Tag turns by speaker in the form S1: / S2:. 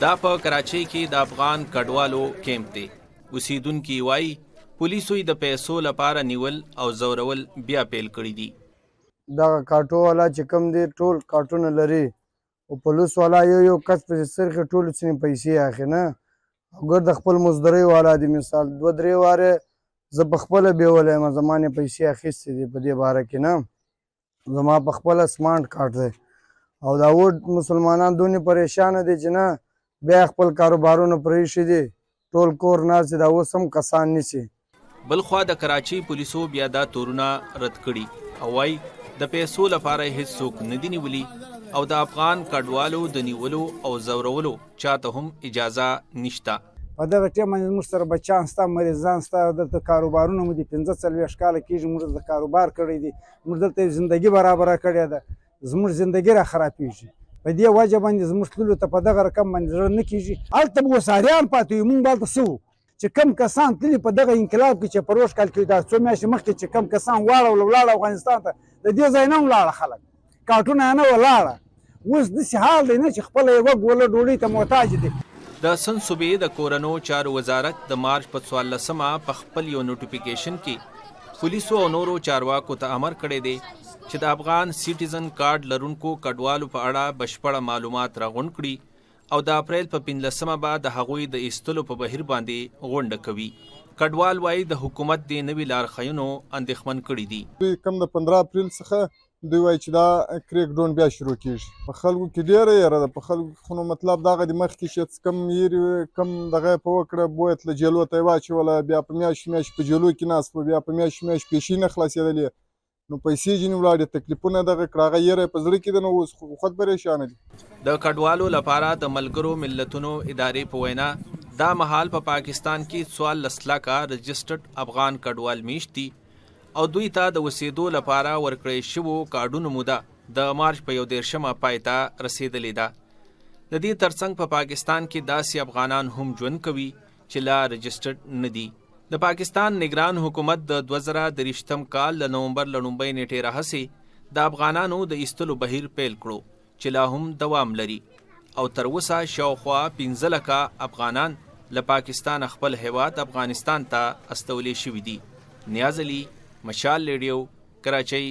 S1: دا په کراچۍ کې د افغان کډوالو کیمپ دی. اوسیدونکي وایي پولیسو یې د پیسو لپاره نیول او زورول بیا پیل کړي دي.
S2: دغه کاټو والا چې کوم دی ټول کاټونه لري او پولیس والا یو کس پسې سرخې ټولو ځینې پیسې اخلي نه او ګرد خپل مزدورۍ والا دی. مثال 2-3 واره زه په خپله بیولی یم، زما نه پیسې اخیستې دي په دې باره کې نه. زما په خپله سمارټ کارت دی او دا اوس مسلمانان دونې پریشانه دي چې نه بیا خپل کاروبارونه پرېښي دي، ټول کور ناست دي، دا اوس هم کسان نیسي.
S1: بلخوا د کراچۍ پولیسو بیا دا تورونه رد کړي او وایي د پیسو لپاره هیڅ څوک نه دي نیولي او د افغان کډوالو د نیولو او زورولو چاته هم اجازه نشته.
S3: په دغه ټیم باندې زموږ سره بچیان شته، مریضان شته، دلته کاروبارونه مو دي 15-40 کاله کېږي موږ دلته کاروبار کړی دی، موږ دلته زندګي برابره کړې ده، زموږ زندګي را خرابېږي. په دې وجه باندې زموږ تللو ته په دغه رقم باندې زړه نه کېږي. هلته به اوس اریان پاتې وي، موږ به هلته څه وو چې کم کسان تللي په دغه انقلاب کې چې په روش کال کې دا 2 میاشتې مخکې چې کم کسان ولاړه افغانستان ته، د دې ځای نه هم ولاړه خلک، کاټونه یې نه ولاړه. اوس داسې حال دی نه چې خپله یوه ګوله ډوډۍ ته محتاج دي.
S1: د سند صوبې د کورنو چارو وزارت د مارچ په 14مه په خپل یو نوټیفیکیشن کې پولیسو او نورو چارواکو ته امر کړی دی چې د افغان سیټیزن کارډ لرونکو کډوالو په اړه بشپړه معلومات راغونډ کړي او د اپریل په 15مه به د هغوی د ایستلو په بهیر باندې غونډه کوي. کډوال وایي د حکومت د نوي لارښوونو اندېښمن کړي دي.
S4: دوی کم د 15 اپریل څخه دوی وایي چې دا کریک ډون بیا شروع کېږي. په خلکو کې ډېره یېره ده، په خلکو کې خو نو مطلب دغه د مخکې چې کم یېرې کم دغه یې په وکړه بویت له جیلو ته یې واچوله، بیا په میاشت په جیلو کې ناست و، بیا په میاشت پیسې نه خلاصېدلې، نو پیسې ځینې ولاړې، تکلیفونه دغه کړه، هغه یېره یې په زړه کې ده، نو اوس خود پریشانه دي.
S1: د کډوالو لپاره د ملګرو ملتونو ادارې په وینا دا مهال په پاکستان کې 14 لکه رجسټرډ افغان کډوال میشت دي او دوی ته د اوسېدو لپاره ورکړی شوو کارډونو موده د مارچ په 11مه پای ته رسېدلې ده. د دې ترڅنګ په پاکستان کې داسې افغانان هم ژوند کوي چې لا رجسټرډ نه دي. د پاکستان نگران حکومت د 2023 کال د نومبر له 9 نیټې راهیسې د افغانانو د ایستلو بهیر پیل کړو چې لا هم دوام لري او تر اوسه شاوخوا 15 لکه افغانان له پاکستان خپل هیواد افغانستان ته استولې شوي دي. نیاز علي، مشال ریډیو، کراچۍ.